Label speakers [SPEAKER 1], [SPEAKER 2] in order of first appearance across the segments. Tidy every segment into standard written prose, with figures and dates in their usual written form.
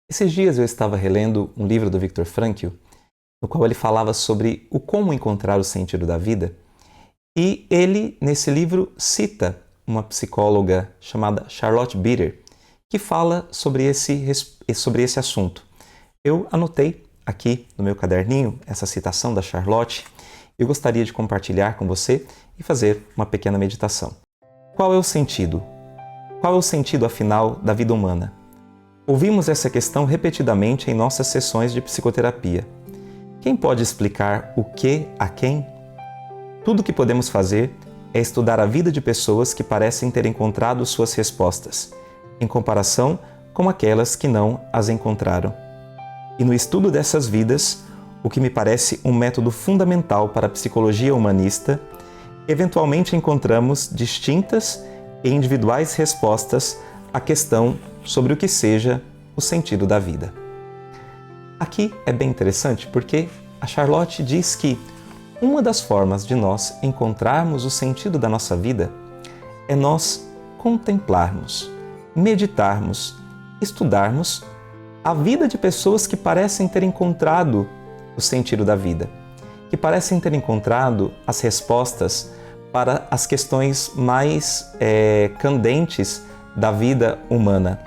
[SPEAKER 1] Esses dias eu estava relendo um livro do Viktor Frankl, no qual ele falava sobre o como encontrar o sentido da vida, e ele, nesse livro, cita uma psicóloga chamada Charlotte Bitter, que fala sobre esse assunto. Eu anotei aqui no meu caderninho essa citação da Charlotte e eu gostaria de compartilhar com você e fazer uma pequena meditação. Qual é o sentido? Qual é o sentido, afinal, da vida humana? Ouvimos essa questão repetidamente em nossas sessões de psicoterapia. Quem pode explicar o que a quem? Tudo o que podemos fazer é estudar a vida de pessoas que parecem ter encontrado suas respostas, em comparação com aquelas que não as encontraram. E no estudo dessas vidas, o que me parece um método fundamental para a psicologia humanista, eventualmente encontramos distintas e individuais respostas à questão sobre o que seja o sentido da vida. Aqui é bem interessante porque a Charlotte diz que uma das formas de nós encontrarmos o sentido da nossa vida é nós contemplarmos, meditarmos, estudarmos a vida de pessoas que parecem ter encontrado o sentido da vida, que parecem ter encontrado as respostas para as questões mais candentes da vida humana.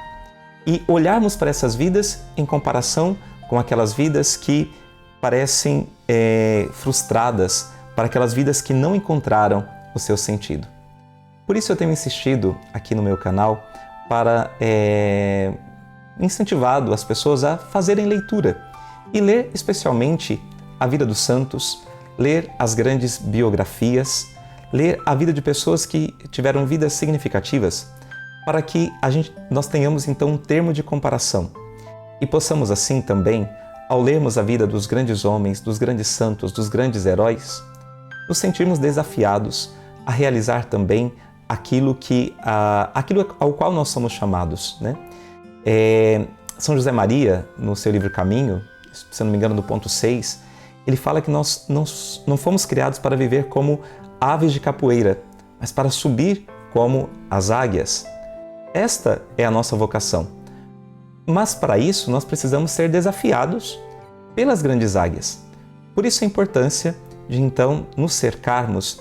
[SPEAKER 1] E olharmos para essas vidas em comparação com aquelas vidas que parecem frustradas, para aquelas vidas que não encontraram o seu sentido. Por isso eu tenho insistido aqui no meu canal para incentivado as pessoas a fazerem leitura e ler especialmente a vida dos santos, ler as grandes biografias, ler a vida de pessoas que tiveram vidas significativas, para que nós tenhamos então um termo de comparação e possamos assim também, ao lermos a vida dos grandes homens, dos grandes santos, dos grandes heróis, nos sentirmos desafiados a realizar também aquilo ao qual nós somos chamados, né? São José Maria, no seu livro Caminho, se não me engano no ponto 6, ele fala que nós não fomos criados para viver como aves de capoeira, mas para subir como as águias. Esta é a nossa vocação. Mas para isso nós precisamos ser desafiados pelas grandes águias. Por isso a importância de então nos cercarmos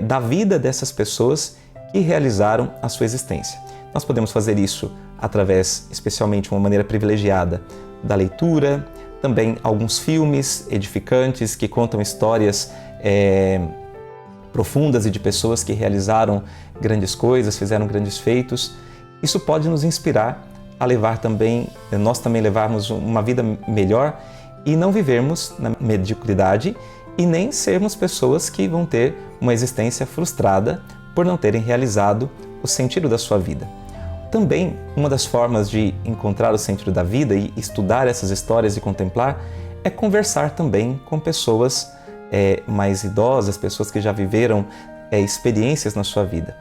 [SPEAKER 1] da vida dessas pessoas que realizaram a sua existência. Nós podemos fazer isso através, especialmente de uma maneira privilegiada, da leitura, também alguns filmes edificantes que contam histórias profundas e de pessoas que realizaram grandes coisas, fizeram grandes feitos. Isso pode nos inspirar a nós também levarmos uma vida melhor e não vivermos na mediocridade e nem sermos pessoas que vão ter uma existência frustrada por não terem realizado o sentido da sua vida. Também, uma das formas de encontrar o sentido da vida e estudar essas histórias e contemplar é conversar também com pessoas mais idosas, pessoas que já viveram experiências na sua vida.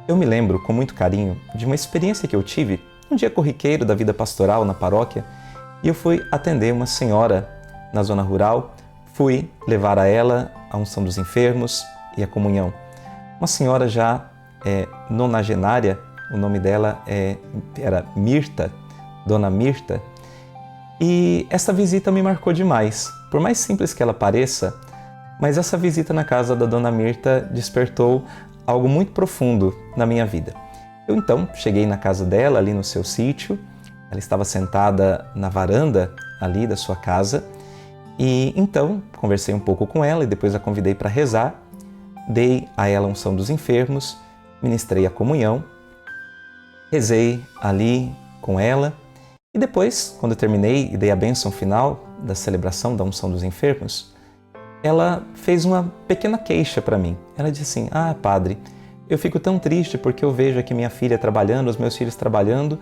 [SPEAKER 1] Eu me lembro com muito carinho de uma experiência que eu tive um dia corriqueiro da vida pastoral na paróquia e eu fui atender uma senhora na zona rural, fui levar a ela a unção dos enfermos e a comunhão. Uma senhora já nonagenária, o nome dela era Mirta, Dona Mirta, e essa visita me marcou demais. Por mais simples que ela pareça, mas essa visita na casa da Dona Mirta despertou algo muito profundo na minha vida. Eu então cheguei na casa dela, ali no seu sítio, ela estava sentada na varanda ali da sua casa, e então conversei um pouco com ela e depois a convidei para rezar, dei a ela a unção dos enfermos, ministrei a comunhão, rezei ali com ela e depois, quando eu terminei e dei a bênção final da celebração da unção dos enfermos, ela fez uma pequena queixa para mim. Ela disse assim: "Ah, padre, eu fico tão triste porque eu vejo aqui minha filha trabalhando, os meus filhos trabalhando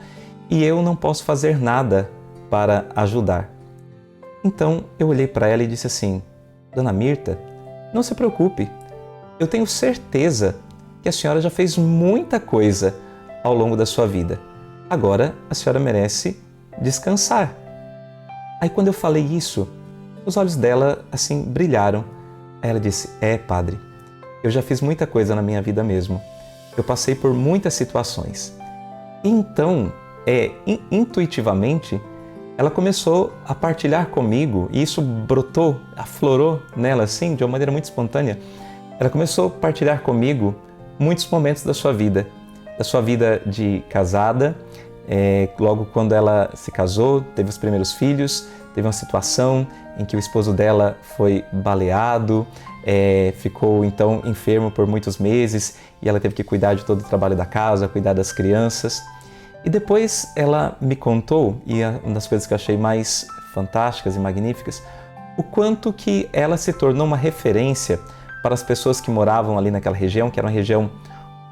[SPEAKER 1] e eu não posso fazer nada para ajudar." Então eu olhei para ela e disse assim: "Dona Mirta, não se preocupe, eu tenho certeza que a senhora já fez muita coisa ao longo da sua vida. Agora a senhora merece descansar." Aí quando eu falei isso, os olhos dela assim brilharam. Aí ela disse: "Padre, eu já fiz muita coisa na minha vida mesmo. Eu passei por muitas situações." Então, intuitivamente, ela começou a partilhar comigo, e isso brotou, aflorou nela assim, de uma maneira muito espontânea. Ela começou a partilhar comigo muitos momentos da sua vida de casada, logo quando ela se casou, teve os primeiros filhos, teve uma situação em que o esposo dela foi baleado, ficou então enfermo por muitos meses e ela teve que cuidar de todo o trabalho da casa, cuidar das crianças. E depois ela me contou, e uma das coisas que eu achei mais fantásticas e magníficas, o quanto que ela se tornou uma referência para as pessoas que moravam ali naquela região, que era uma região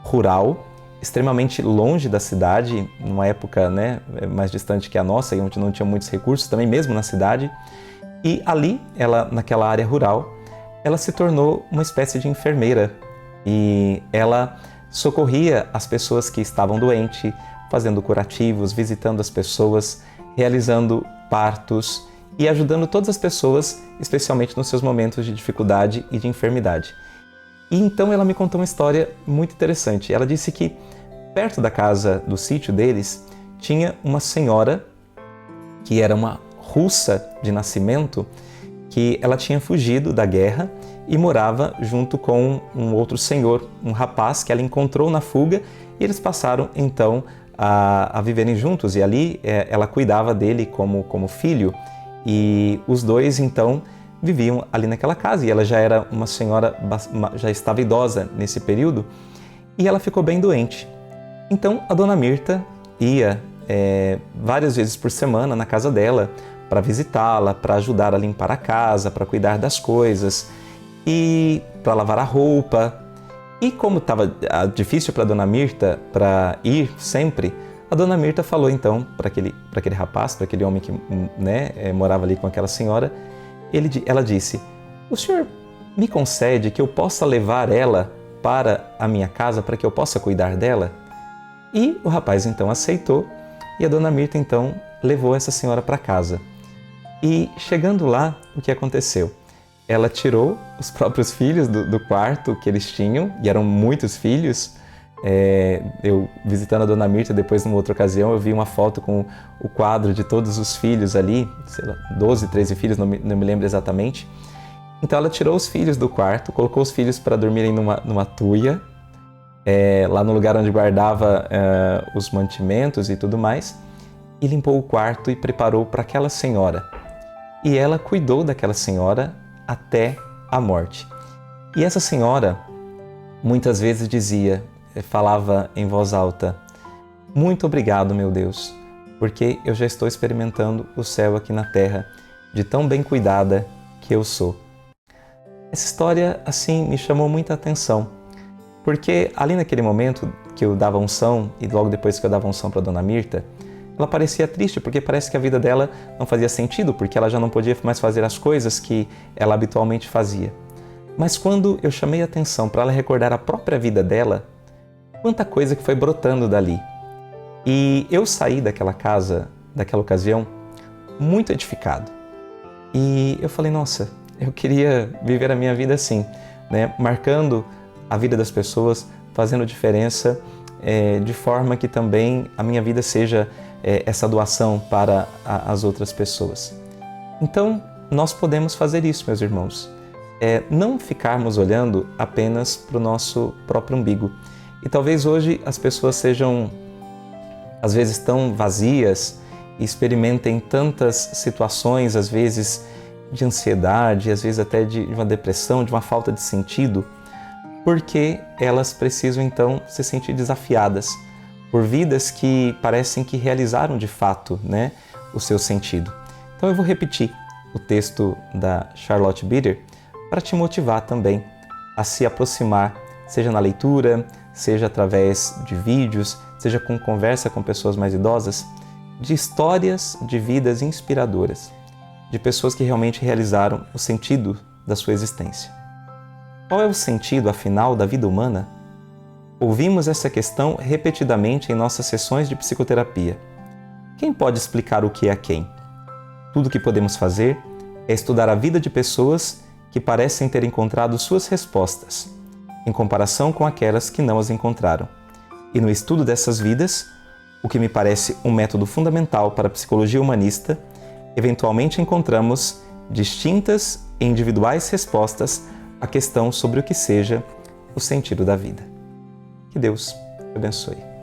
[SPEAKER 1] rural, extremamente longe da cidade, numa época, né, mais distante que a nossa, e onde não tinha muitos recursos, também mesmo na cidade. E ali, ela, naquela área rural, ela se tornou uma espécie de enfermeira e ela socorria as pessoas que estavam doentes, fazendo curativos, visitando as pessoas, realizando partos e ajudando todas as pessoas, especialmente nos seus momentos de dificuldade e de enfermidade. E então ela me contou uma história muito interessante. Ela disse que perto da casa, do sítio deles, tinha uma senhora que era uma russa de nascimento, que ela tinha fugido da guerra e morava junto com um outro senhor, um rapaz que ela encontrou na fuga, e eles passaram então a viverem juntos, e ali ela cuidava dele como filho, e os dois então viviam ali naquela casa, e ela já era uma senhora, já estava idosa nesse período, e ela ficou bem doente. Então a dona Mirta ia várias vezes por semana na casa dela para visitá-la, para ajudar a limpar a casa, para cuidar das coisas e para lavar a roupa. E como estava difícil para a dona Mirta para ir sempre, a dona Mirta falou então para aquele rapaz, para aquele homem que morava ali com aquela senhora, ela disse: "O senhor me concede que eu possa levar ela para a minha casa para que eu possa cuidar dela?" E o rapaz então aceitou, e a dona Mirta então levou essa senhora para casa. E chegando lá, o que aconteceu? Ela tirou os próprios filhos do quarto que eles tinham, e eram muitos filhos. Eu visitando a dona Mirta depois, numa outra ocasião, eu vi uma foto com o quadro de todos os filhos ali, sei lá, 12, 13 filhos, não me lembro exatamente. Então ela tirou os filhos do quarto, colocou os filhos para dormirem numa tuia, lá no lugar onde guardava os mantimentos e tudo mais, e limpou o quarto e preparou para aquela senhora. E ela cuidou daquela senhora até a morte. E essa senhora muitas vezes falava em voz alta: "Muito obrigado, meu Deus, porque eu já estou experimentando o céu aqui na terra, de tão bem cuidada que eu sou." Essa história, assim, me chamou muita atenção, porque ali naquele momento que eu dava unção, e logo depois que eu dava unção para a dona Mirta, ela parecia triste, porque parece que a vida dela não fazia sentido, porque ela já não podia mais fazer as coisas que ela habitualmente fazia. Mas quando eu chamei a atenção para ela recordar a própria vida dela, quanta coisa que foi brotando dali. E eu saí daquela casa, daquela ocasião, muito edificado. E eu falei: nossa, eu queria viver a minha vida assim, né? Marcando a vida das pessoas, fazendo diferença, de forma que também a minha vida seja essa doação para as outras pessoas. Então, nós podemos fazer isso, meus irmãos. Não ficarmos olhando apenas para o nosso próprio umbigo. E talvez hoje as pessoas sejam, às vezes, tão vazias e experimentem tantas situações, às vezes, de ansiedade, às vezes até de uma depressão, de uma falta de sentido, porque elas precisam, então, se sentir desafiadas por vidas que parecem que realizaram de fato, né, o seu sentido. Então eu vou repetir o texto da Charlotte Bitter para te motivar também a se aproximar, seja na leitura, seja através de vídeos, seja com conversa com pessoas mais idosas, de histórias de vidas inspiradoras, de pessoas que realmente realizaram o sentido da sua existência. Qual é o sentido, afinal, da vida humana? Ouvimos essa questão repetidamente em nossas sessões de psicoterapia. Quem pode explicar o que é quem? Tudo o que podemos fazer é estudar a vida de pessoas que parecem ter encontrado suas respostas, em comparação com aquelas que não as encontraram. E no estudo dessas vidas, o que me parece um método fundamental para a psicologia humanista eventualmente encontramos distintas e individuais respostas à questão sobre o que seja o sentido da vida. Que Deus te abençoe.